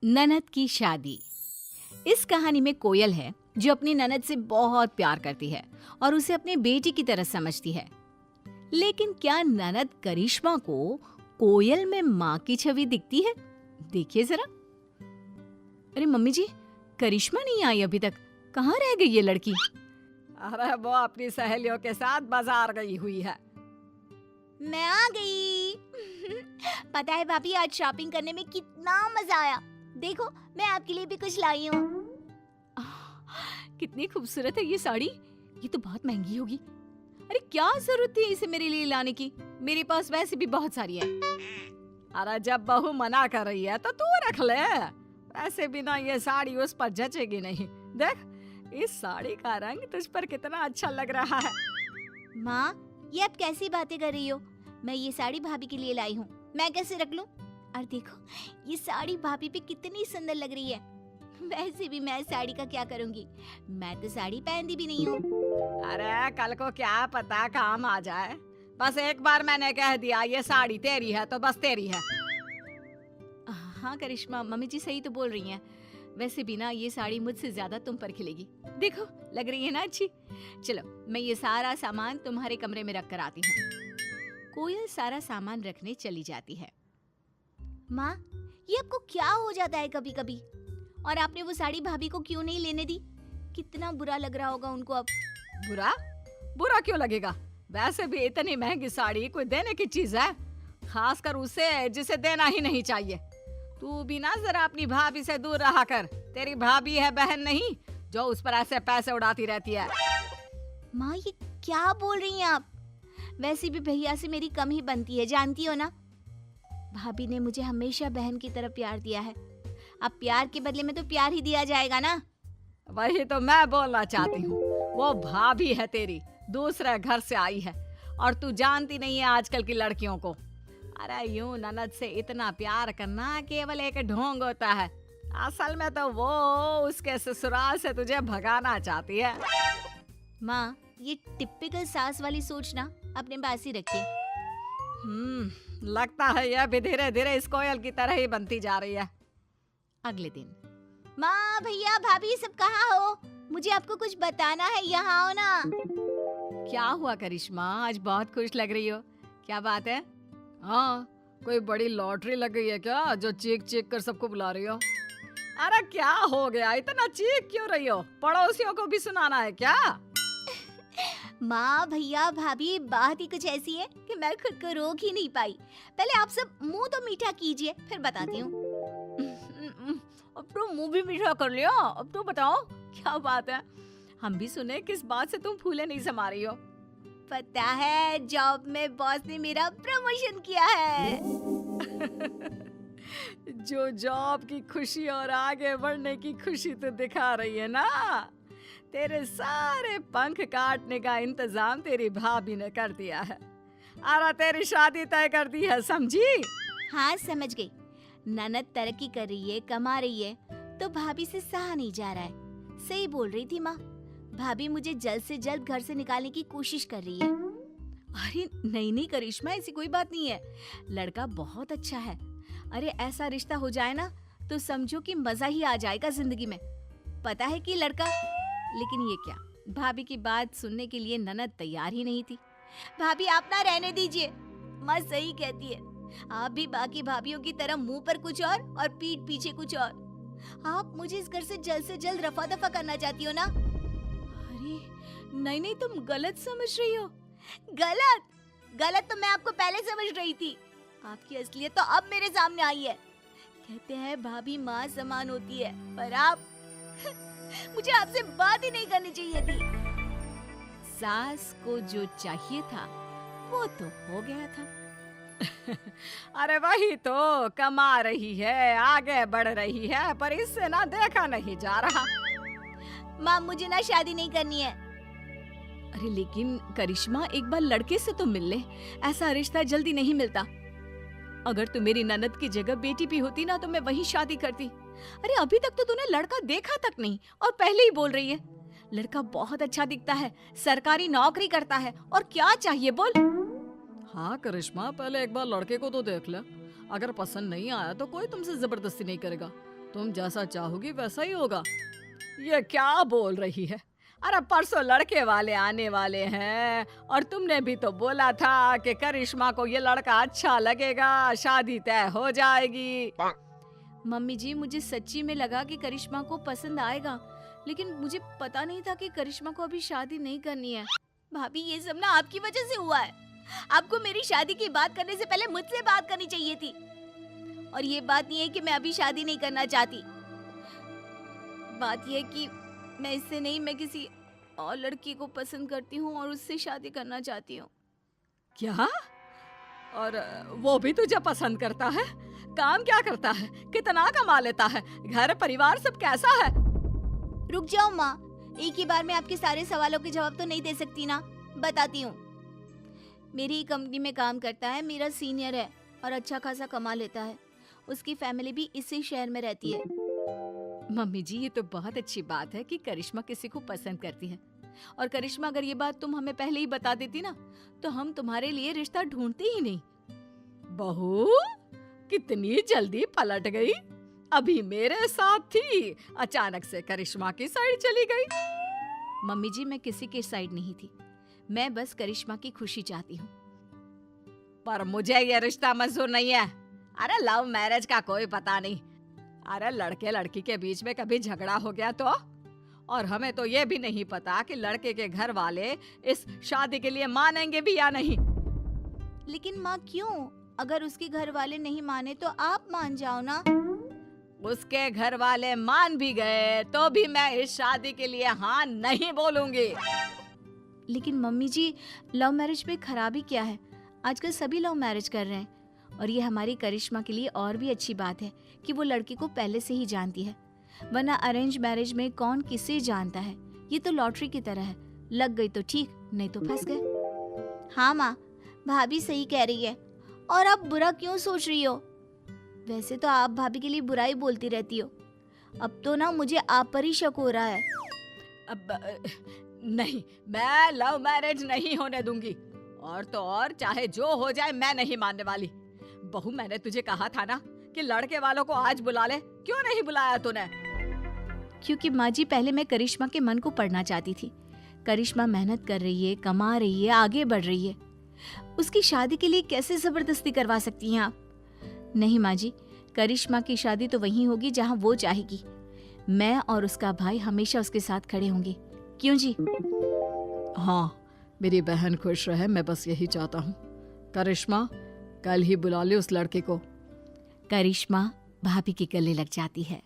ननद की शादी। इस कहानी में कोयल है जो अपनी ननद से बहुत प्यार करती है और उसे अपनी बेटी की तरह समझती है। लेकिन क्या ननद करिश्मा को कोयल में माँ की छवि दिखती है? देखिए जरा। अरे मम्मी जी, करिश्मा नहीं आई अभी तक, कहाँ रह गई ये लड़की? अरे वो अपनी सहेलियों के साथ बाजार गई हुई है। मैं आ गई। पता है भाभी, आज शॉपिंग करने में कितना मजा आया। देखो, मैं आपके लिए भी कुछ लाई हूँ। कितनी खूबसूरत है ये साड़ी। ये तो बहुत महंगी होगी। अरे क्या जरूरत थी इसे मेरे लिए लाने की? मेरे पास वैसे भी बहुत सारी है। अरे जब बहू मना कर रही है तो तू रख ले। वैसे भी ना ये साड़ी उस पर जचेगी नहीं। देख, इस साड़ी का रंग तुझ पर कितना अच्छा लग रहा है। माँ, ये आप कैसी बातें कर रही हो? मैं ये साड़ी भाभी के लिए लाई हूँ, मैं कैसे रख लूँ? और देखो, ये साड़ी भाभी पे कितनी सुंदर लग रही है। वैसे भी मैं साड़ी का क्या करूँगी, मैं तो साड़ी पहनती भी नहीं हूँ। अरे कल को क्या पता काम आ जाए। बस एक बार मैंने कह दिया ये साड़ी तेरी है तो बस तेरी है। हाँ करिश्मा, मम्मी जी सही तो बोल रही हैं। वैसे भी ना ये साड़ी मुझसे ज्यादा तुम पर खिलेगी। देखो, लग रही है ना अच्छी। चलो, मैं ये सारा सामान तुम्हारे कमरे में रख कर आती हूँ। कोयल सारा सामान रखने चली जाती है। माँ, ये आपको क्या हो जाता है कभी कभी? और आपने वो साड़ी भाभी को क्यों नहीं लेने दी? कितना बुरा लग रहा होगा उनको अब। बुरा? बुरा क्यों लगेगा? वैसे भी इतनी महंगी साड़ी कोई देने की चीज है, खासकर उसे जिसे देना ही नहीं चाहिए। तू भी ना जरा अपनी भाभी से दूर रहा कर। तेरी भाभी है, बहन नहीं, जो उस पर ऐसे पैसे उड़ाती रहती है। माँ, ये क्या बोल रही हैं आप? वैसे भी भैया से मेरी कम ही बनती है, जानती हो ना। भाभी ने मुझे हमेशा बहन की तरह प्यार दिया है। अब प्यार के बदले में तो प्यार ही दिया जाएगा ना। वही तो मैं बोलना चाहती हूँ। वो भाभी है तेरी, दूसरे घर से आई है, और तू जानती नहीं है आजकल की लड़कियों को। अरे यूं ननद से इतना प्यार करना केवल एक ढोंग होता है। असल में तो वो उसके ससुराल से तुझे भगाना चाहती है। माँ, ये टिपिकल सास वाली सोच ना अपने पास ही रखिए। लगता है यह भी धीरे धीरे इस कोयल की तरह ही बनती जा रही है। अगले दिन। माँ, भैया, भाभी सब कहाँ हो? मुझे आपको कुछ बताना है, यहाँ आओ ना। क्या हुआ करिश्मा, आज बहुत खुश लग रही हो, क्या बात है? हाँ, कोई बड़ी लॉटरी लग गई है क्या जो चीख चीख कर सबको बुला रही हो? अरे क्या हो गया, इतना चीख क्यों रही हो? पड़ोसियों को भी सुनाना है क्या? माँ, भैया, भाभी, बात ही कुछ ऐसी है कि मैं खुद को रोक ही नहीं पाई। पहले आप सब मुंह तो मीठा कीजिए, फिर बताती हूँ। अब तो मुंह भी मीठा कर लिया। अब तो बताओ क्या बात है? हम भी सुने किस बात से तुम फूले नहीं समा रही हो। पता है, जॉब में बॉस ने मेरा प्रमोशन किया है। जो जॉब की खुशी और आगे बढ़ने की खुशी तो दिखा रही है ना, तेरे सारे पंख काटने का इंतजाम तेरी भाभी ने कर दिया है। अरे तेरी शादी तय कर दी है, समझी? हाँ, समझ गई। ननद तरक्की कर रही है, कमा रही है, तो भाभी से सहा नहीं जा रहा है। सही बोल रही थी माँ। भाभी मुझे जल्द से जल्द घर से निकालने की कोशिश कर रही है। अरे नहीं नहीं करिश्मा, ऐसी कोई बात नहीं है। लड़का बहुत अच्छा है। अरे ऐसा रिश्ता हो जाए ना तो समझो कि मजा ही आ जाएगा जिंदगी में। पता है कि लड़का, लेकिन ये क्या, भाभी की बात सुनने के लिए ननद तैयार ही नहीं थी। भाभी, आप ना रहने दीजिए। माँ सही कहती है, आप भी बाकी भाभीयों की तरह मुंह पर कुछ और पीठ पीछे कुछ और। आप मुझे इस घर से जल्द रफा दफा करना चाहती हो ना? अरे नहीं नहीं, तुम गलत समझ रही हो। गलत तो मैं आपको पहले समझ रही थी। आपकी असलियत तो अब मेरे सामने आई है। कहते हैं भाभी माँ समान होती है, पर आप मुझे आपसे बात ही नहीं करनी चाहिए थी। सास को जो चाहिए था वो तो हो गया था। अरे वही तो, कमा रही है, आगे बढ़ रही है, पर इससे ना देखा नहीं जा रहा। माँ, मुझे ना शादी नहीं करनी है। अरे लेकिन करिश्मा, एक बार लड़के से तो मिल ले, ऐसा रिश्ता जल्दी नहीं मिलता। अगर तू मेरी ननद की जगह बेटी भी होती ना तो मैं वही शादी करती। अरे अभी तक तो तूने लड़का देखा तक नहीं और पहले ही बोल रही है। लड़का बहुत अच्छा दिखता है, सरकारी नौकरी करता है, और क्या चाहिए बोल? हाँ करिश्मा, पहले एक बार लड़के को तो देख ले। अगर पसंद नहीं आया तो कोई तुमसे जबरदस्ती नहीं करेगा। तुम जैसा चाहोगी वैसा ही होगा। ये क्या बोल रही है? अरे परसों लड़के वाले आने वाले हैं और तुमने भी तो बोला था कि करिश्मा को ये लड़का अच्छा लगेगा, शादी तय हो जाएगी। मम्मी जी, मुझे सच्ची में लगा कि करिश्मा को पसंद आएगा, लेकिन मुझे पता नहीं था कि करिश्मा को अभी शादी नहीं करनी है। भाभी ये सब ना आपकी वजह से हुआ है। आपको मेरी शादी की बात करने से पहले मुझसे बात करनी चाहिए थी। और ये बात नहीं है कि मैं अभी शादी नहीं करना चाहती। बात ये है कि मैं इससे नहीं, मैं किसी और लड़की को पसंद करती हूँ और उससे शादी करना चाहती हूँ। क्या? और वो भी तुझे पसंद करता है? काम क्या करता है? कितना कमा लेता है? घर परिवार सब कैसा है? रुक जाओ माँ, एक ही बार में आपके सारे सवालों के जवाब तो नहीं दे सकती ना। बताती हूँ। मेरी ही कंपनी में काम करता है, मेरा सीनियर है और अच्छा खासा कमा लेता है। उसकी फैमिली भी इसी शहर में रहती है। मम्मी जी, ये तो बहुत अच्छी बात है कि करिश्मा किसी को पसंद करती है। और करिश्मा, अगर ये बात तुम हमें पहले ही बता देती ना, तो हम तुम्हारे लिए रिश्ता ढूंढते ही नहीं। बहू कितनी जल्दी पलट गई। अभी मेरे साथ थी, अचानक से करिश्मा की साइड चली गई। मम्मी जी, मैं किसी की साइड नहीं थी, मैं बस करिश्मा की खुशी चाहती हूँ। पर मुझे ये रिश्ता मंजूर नहीं है। अरे लव मैरिज का कोई पता नहीं। अरे लड़के लड़की के बीच में कभी झगड़ा हो गया तो? और हमें तो ये भी नहीं पता कि लड़के के घर वाले इस शादी के लिए मानेंगे भी या नहीं। लेकिन माँ क्यों? अगर उसके घर वाले नहीं माने तो आप मान जाओ ना। उसके घर वाले मान भी गए तो भी मैं इस शादी के लिए हाँ नहीं बोलूंगी। लेकिन मम्मी जी, लव मैरिज में खराबी क्या है? आजकल सभी लव मैरिज कर रहे हैं। और ये हमारी करिश्मा के लिए और भी अच्छी बात है कि वो लड़की को पहले से ही जानती है, वरना अरेंज मैरिज में कौन किसे जानता है। ये तो लॉटरी की तरह है, लग गई तो ठीक, नहीं तो फंस गए। हाँ माँ, भाभी सही कह रही है। और आप बुरा क्यों सोच रही हो? वैसे तो आप भाभी के लिए बुराई बोलती रहती हो। अब तो ना मुझे आप पर ही शक हो रहा है। अब नहीं, मैं लव मैरिज नहीं होने दूंगी। और तो और चाहे जो हो जाए मैं नहीं मानने वाली। बहू, मैंने तुझे कहा था ना कि लड़के वालों को आज बुला ले। क्यों नहीं बुलाया तूने? क्योंकि माँ जी, पहले मैं करिश्मा के मन को पढ़ना चाहती थी। करिश्मा मेहनत कर रही है, कमा रही है, आगे बढ़ रही है। उसकी शादी के लिए कैसे जबरदस्ती करवा सकती हैं आप? नहीं माँ जी, करिश्मा की शादी तो वहीं होगी जहाँ वो चाहेगी। मैं और उसका भाई हमेशा उसके साथ खड़े होंगे। क्यों जी? हाँ, मेरी बहन खुश रहे, मैं बस यही चाहता हूँ। करिश्मा, कल ही बुला ले उस लड़के को। करिश्मा भाभी के गले लग जाती है।